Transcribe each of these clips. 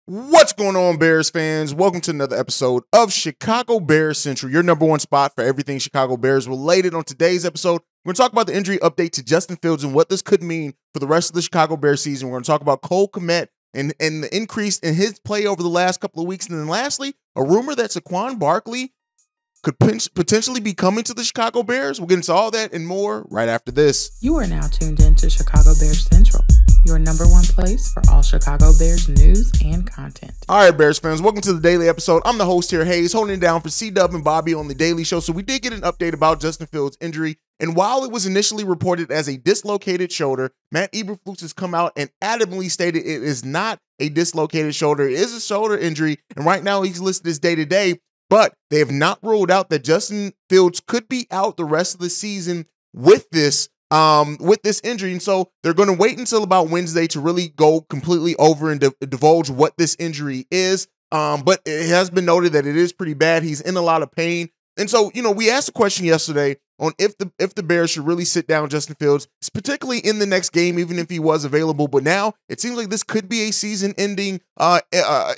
What's going on, Bears fans? Welcome to another episode of Chicago Bears Central, your number one spot for everything Chicago Bears related. On today's episode, we're going to talk about the injury update to Justin Fields and what this could mean for the rest of the Chicago Bears season. We're going to talk about Cole Kmet and the increase in his play over the last couple of weeks. And then lastly, a rumor that Saquon Barkley could potentially be coming to the Chicago Bears. We'll get into all that and more right after this. You are now tuned in to Chicago Bears Central, your number one place for all Chicago Bears news and content. All right, Bears fans, welcome to the daily episode. I'm the host here, Haize, holding it down for C-Dub and Bobby on the Daily Show. So we did get an update about Justin Fields' injury. And while it was initially reported as a dislocated shoulder, Matt Eberflus has come out and adamantly stated it is not a dislocated shoulder. It is a shoulder injury. And right now he's listed as day-to-day. But they have not ruled out that Justin Fields could be out the rest of the season with this injury. And so they're going to wait until about Wednesday to really go completely over and divulge what this injury is. But it has been noted that it is pretty bad. He's in a lot of pain. And so, we asked a question yesterday on if the Bears should really sit down Justin Fields, particularly in the next game, even if he was available. But now it seems like this could be a season-ending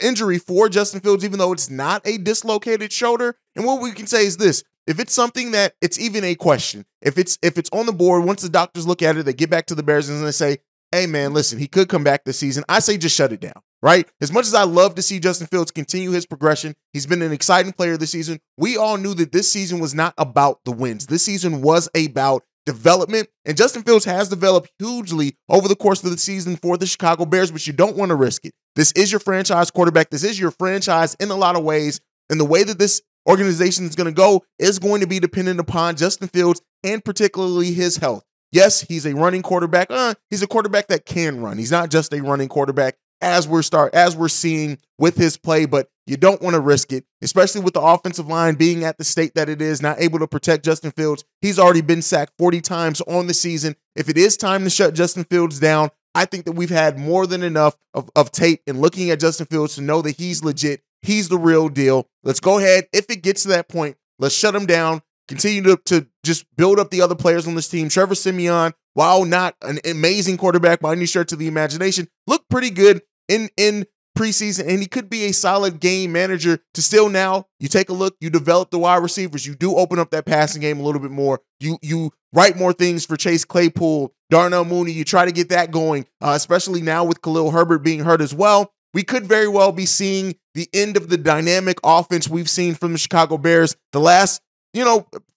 injury for Justin Fields, even though it's not a dislocated shoulder. And what we can say is this: if it's something that it's even a question, if it's on the board, once the doctors look at it, they get back to the Bears and they say, "Hey, man, listen, he could come back this season." I say just shut it down. Right? As much as I love to see Justin Fields continue his progression, he's been an exciting player this season. We all knew that this season was not about the wins. This season was about development, and Justin Fields has developed hugely over the course of the season for the Chicago Bears, but you don't want to risk it. This is your franchise quarterback. This is your franchise in a lot of ways, and the way that this organization is going to go is going to be dependent upon Justin Fields and particularly his health. Yes, he's a running quarterback. He's a quarterback that can run. He's not just a running quarterback, as we're seeing with his play, but you don't want to risk it, especially with the offensive line being at the state that it is, not able to protect Justin Fields. He's already been sacked 40 times on the season. If it is time to shut Justin Fields down, I think that we've had more than enough of tape and looking at Justin Fields to know that he's legit. He's the real deal. Let's go ahead. If it gets to that point, let's shut him down. Continue to just build up the other players on this team. Trevor Siemian, while not an amazing quarterback by any stretch of the imagination, looked pretty good in preseason, and he could be a solid game manager to still now. You take a look, you develop the wide receivers, you do open up that passing game a little bit more. You write more things for Chase Claypool, Darnell Mooney. You try to get that going, especially now with Khalil Herbert being hurt as well. We could very well be seeing the end of the dynamic offense we've seen from the Chicago Bears the last,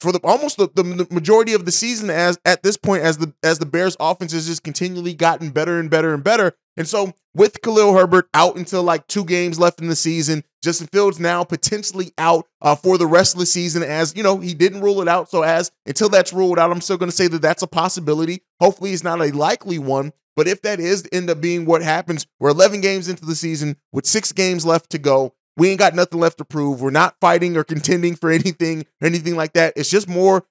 for the majority of the season, as at this point, as the Bears offense has just continually gotten better and better and better. And so with Khalil Herbert out until like 2 games left in the season, Justin Fields now potentially out for the rest of the season, as he didn't rule it out. So until that's ruled out, I'm still going to say that that's a possibility. Hopefully it's not a likely one. But if that is to end up being what happens, we're 11 games into the season with 6 games left to go. We ain't got nothing left to prove. We're not fighting or contending for anything like that. It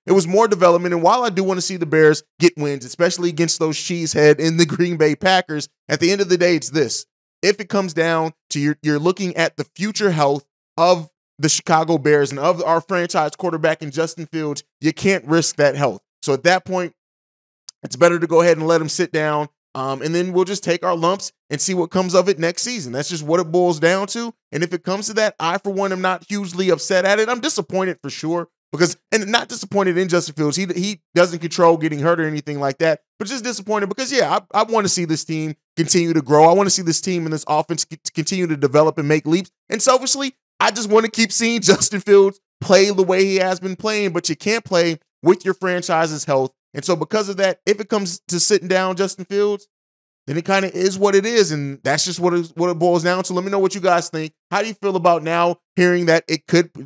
was more development. And while I do want to see the Bears get wins, especially against those cheesehead in the Green Bay Packers, at the end of the day, it's this. If it comes down to you're looking at the future health of the Chicago Bears and of our franchise quarterback in Justin Fields, you can't risk that health. So at that point, it's better to go ahead and let him sit down. And then we'll just take our lumps and see what comes of it next season. That's just what it boils down to. And if it comes to that, I, for one, am not hugely upset at it. I'm disappointed for sure, and not disappointed in Justin Fields. He doesn't control getting hurt or anything like that, but just disappointed because, I want to see this team continue to grow. I want to see this team and this offense continue to develop and make leaps. And selfishly, I just want to keep seeing Justin Fields play the way he has been playing, but you can't play with your franchise's health. And so because of that, if it comes to sitting down Justin Fields, then it kind of is what it is. And that's just what it boils down to. Let me know what you guys think. How do you feel about now hearing that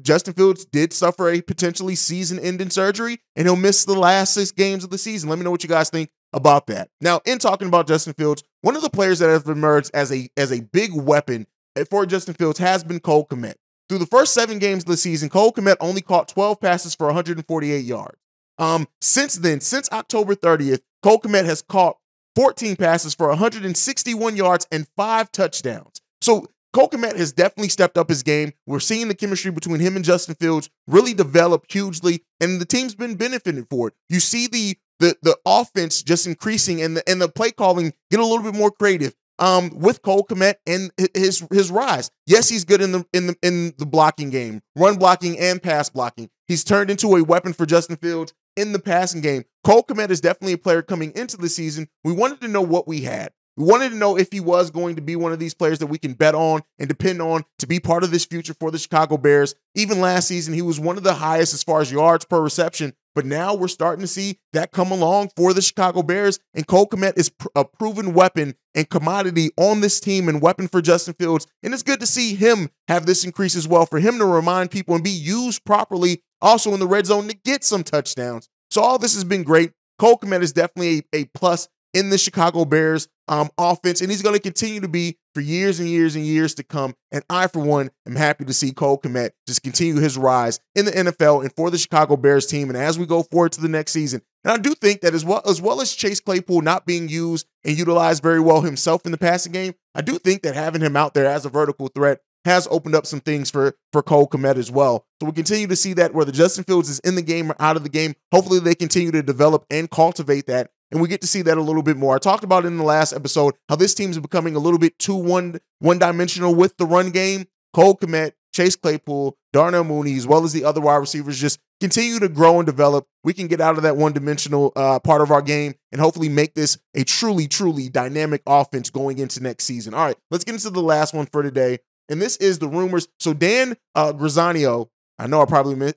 Justin Fields did suffer a potentially season-ending surgery and he'll miss the last 6 games of the season? Let me know what you guys think about that. Now, in talking about Justin Fields, one of the players that has emerged as a big weapon for Justin Fields has been Cole Kmet. Through the first 7 games of the season, Cole Kmet only caught 12 passes for 148 yards. Since then, since October 30th, Cole Kmet has caught 14 passes for 161 yards and 5 touchdowns. So Cole Kmet has definitely stepped up his game. We're seeing the chemistry between him and Justin Fields really develop hugely, and the team's been benefiting for it. You see the offense just increasing and the play calling get a little bit more creative. with Cole Kmet and his rise. Yes, he's good in the blocking game, run blocking and pass blocking. He's turned into a weapon for Justin Fields in the passing game. Cole Kmet is definitely a player coming into the season. We wanted to know what we had. We wanted to know if he was going to be one of these players that we can bet on and depend on to be part of this future for the Chicago Bears. Even last season, he was one of the highest as far as yards per reception, but now we're starting to see that come along for the Chicago Bears, and Cole Kmet is a proven weapon and commodity on this team and weapon for Justin Fields, and it's good to see him have this increase as well, for him to remind people and be used properly also in the red zone to get some touchdowns. So all this has been great. Cole Kmet is definitely a plus in the Chicago Bears offense, and he's going to continue to be for years and years and years to come. And I, for one, am happy to see Cole Kmet just continue his rise in the NFL and for the Chicago Bears team. And as we go forward to the next season, and I do think that as well as Chase Claypool not being used and utilized very well himself in the passing game, I do think that having him out there as a vertical threat has opened up some things for Cole Kmet as well. So we continue to see that whether Justin Fields is in the game or out of the game, hopefully they continue to develop and cultivate that. And we get to see that a little bit more. I talked about in the last episode how this team is becoming a little bit too one-dimensional with the run game. Cole Kmet, Chase Claypool, Darnell Mooney, as well as the other wide receivers just continue to grow and develop. We can get out of that one-dimensional part of our game and hopefully make this a truly, truly dynamic offense going into next season. All right, let's get into the last one for today. And this is the rumors. So Dan Graziano, I know I probably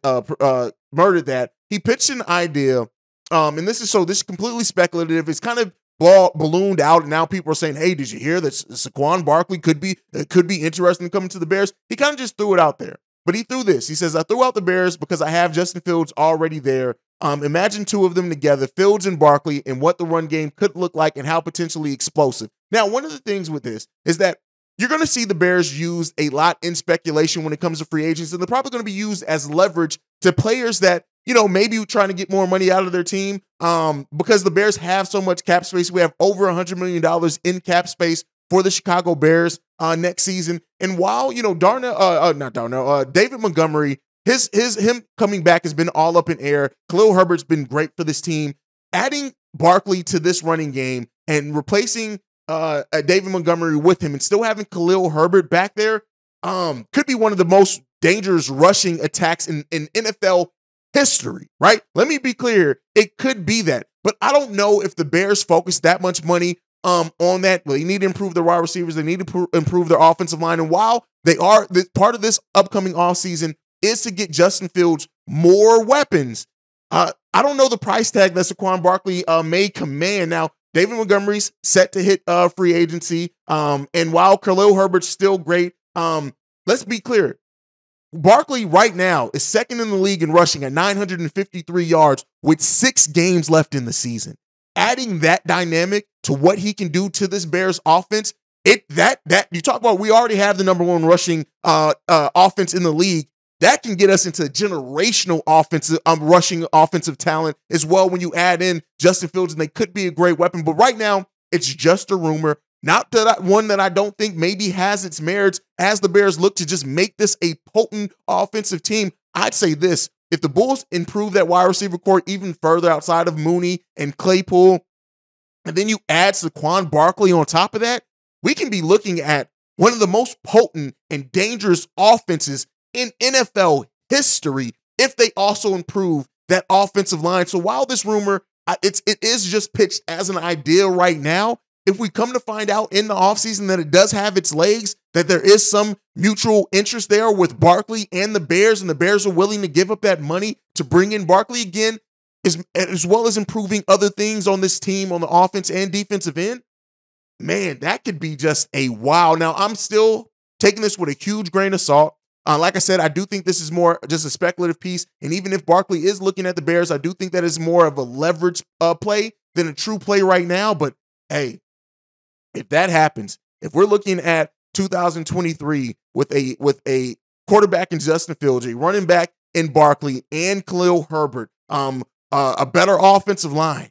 murdered that. He pitched an idea. And this is completely speculative. It's kind of ballooned out, and now people are saying, "Hey, did you hear that Saquon Barkley could be interested in coming to the Bears?" He kind of just threw it out there, but he threw this. He says, "I threw out the Bears because I have Justin Fields already there. Imagine two of them together, Fields and Barkley, and what the run game could look like and how potentially explosive." Now, one of the things with this is that you're going to see the Bears used a lot in speculation when it comes to free agents, and they're probably going to be used as leverage to players that, maybe trying to get more money out of their team because the Bears have so much cap space. We have over $100 million in cap space for the Chicago Bears next season. And while, David Montgomery, him coming back has been all up in air. Khalil Herbert's been great for this team. Adding Barkley to this running game and replacing David Montgomery with him and still having Khalil Herbert back there could be one of the most dangerous rushing attacks in NFL history, right? Let me be clear. It could be that, but I don't know if the Bears focus that much money on that. Well, they need to improve their wide receivers. They need to improve their offensive line. And while they are part of this upcoming offseason is to get Justin Fields more weapons, I don't know the price tag that Saquon Barkley may command. Now, David Montgomery's set to hit free agency. And while Khalil Herbert's still great, let's be clear. Barkley right now is second in the league in rushing at 953 yards with 6 games left in the season. Adding that dynamic to what he can do to this Bears offense, that you talk about, we already have the number 1 rushing offense in the league. That can get us into generational rushing offensive talent as well when you add in Justin Fields, and they could be a great weapon. But right now, it's just a rumor. Not one that I don't think maybe has its merits as the Bears look to just make this a potent offensive team. I'd say this: if the Bulls improve that wide receiver core even further outside of Mooney and Claypool, and then you add Saquon Barkley on top of that, we can be looking at one of the most potent and dangerous offenses in NFL history if they also improve that offensive line. So while this rumor, it is just pitched as an idea right now, if we come to find out in the offseason that it does have its legs, that there is some mutual interest there with Barkley and the Bears are willing to give up that money to bring in Barkley again, as well as improving other things on this team on the offense and defensive end, man, that could be just a wow. Now, I'm still taking this with a huge grain of salt. Like I said, I do think this is more just a speculative piece. And even if Barkley is looking at the Bears, I do think that is more of a leverage play than a true play right now. But hey, if that happens, if we're looking at 2023 with a quarterback in Justin Fields, a running back in Barkley and Khalil Herbert, a better offensive line,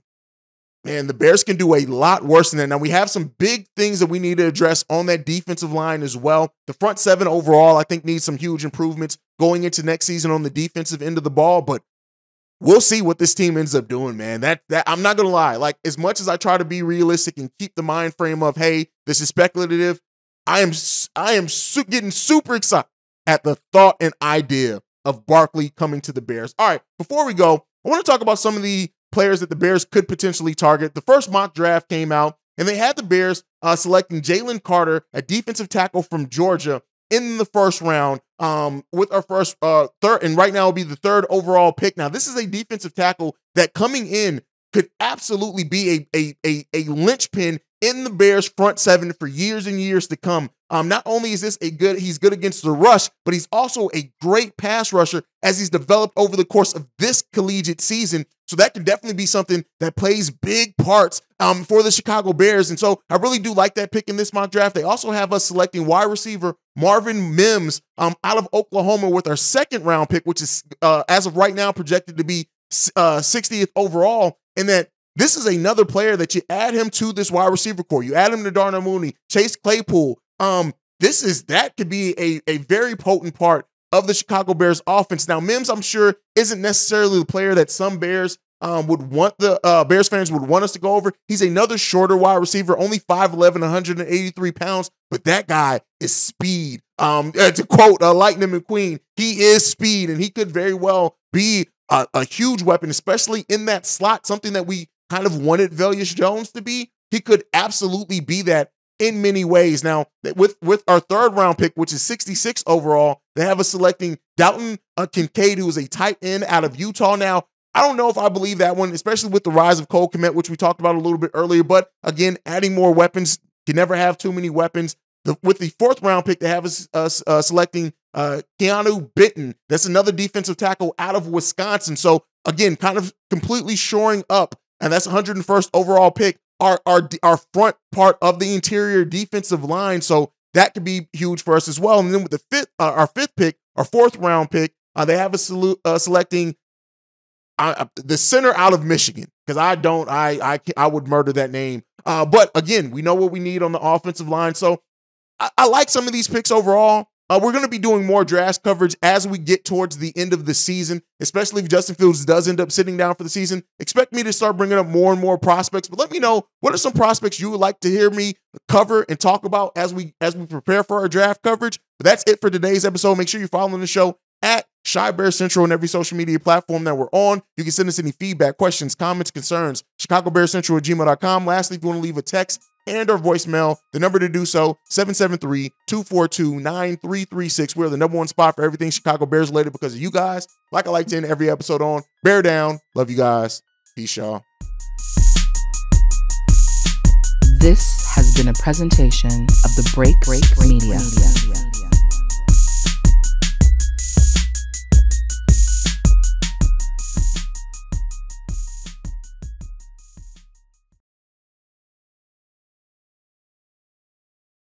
man, the Bears can do a lot worse than that. Now, we have some big things that we need to address on that defensive line as well. The front 7 overall, I think, needs some huge improvements going into next season on the defensive end of the ball. But we'll see what this team ends up doing, man. That I'm not gonna lie. Like, as much as I try to be realistic and keep the mind frame of, hey, this is speculative, I am getting super excited at the thought and idea of Barkley coming to the Bears. All right, before we go, I want to talk about some of the players that the Bears could potentially target. The first mock draft came out, and they had the Bears selecting Jalen Carter, a defensive tackle from Georgia, in the first round with our first third, and right now will be the third overall pick. Now, this is a defensive tackle that coming in could absolutely be a linchpin in the Bears front seven for years and years to come. Not only is this he's good against the rush, but he's also a great pass rusher as he's developed over the course of this collegiate season. So that can definitely be something that plays big parts for the Chicago Bears. And so I really do like that pick in this mock draft. They also have us selecting wide receiver Marvin Mims out of Oklahoma with our second round pick, which is as of right now projected to be 60th overall. And that this is another player that you add him to this wide receiver core. You add him to Darnell Mooney, Chase Claypool. That could be a very potent part of the Chicago Bears offense. Now, Mims, I'm sure, isn't necessarily the player that some Bears would want Bears fans would want us to go over. He's another shorter wide receiver, only 5'11", 183 pounds, but that guy is speed. To quote Lightning McQueen, he is speed, and he could very well be a huge weapon, especially in that slot, something that we kind of wanted Velus Jones to be. He could absolutely be that in many ways. Now, with our third round pick, which is 66 overall, they have us selecting Dalton Kincaid, who is a tight end out of Utah. Now, I don't know if I believe that one, especially with the rise of Cole Kmet, which we talked about a little bit earlier. But again, adding more weapons, can never have too many weapons. With the fourth round pick, they have us selecting Keanu Benton. That's another defensive tackle out of Wisconsin. So again, kind of completely shoring up, and that's 101st overall pick, our front part of the interior defensive line. So that could be huge for us as well. And then with our fifth pick, our fourth round pick, they have us selecting the center out of Michigan, because I would murder that name. But again, we know what we need on the offensive line. So I like some of these picks overall. We're going to be doing more draft coverage as we get towards the end of the season, especially if Justin Fields does end up sitting down for the season. Expect me to start bringing up more and more prospects, but let me know, what are some prospects you would like to hear me cover and talk about as we prepare for our draft coverage. But that's it for today's episode. Make sure you're following the show at Chi Bear Central on every social media platform that we're on. You can send us any feedback, questions, comments, concerns, ChicagoBearCentral@gmail.com. Lastly, if you want to leave a text and or voicemail, the number to do so, 773-242-9336. We're the #1 spot for everything Chicago Bears related because of you guys. Like I like to end every episode on, bear down. Love you guys. Peace, y'all. This has been a presentation of the Break Media.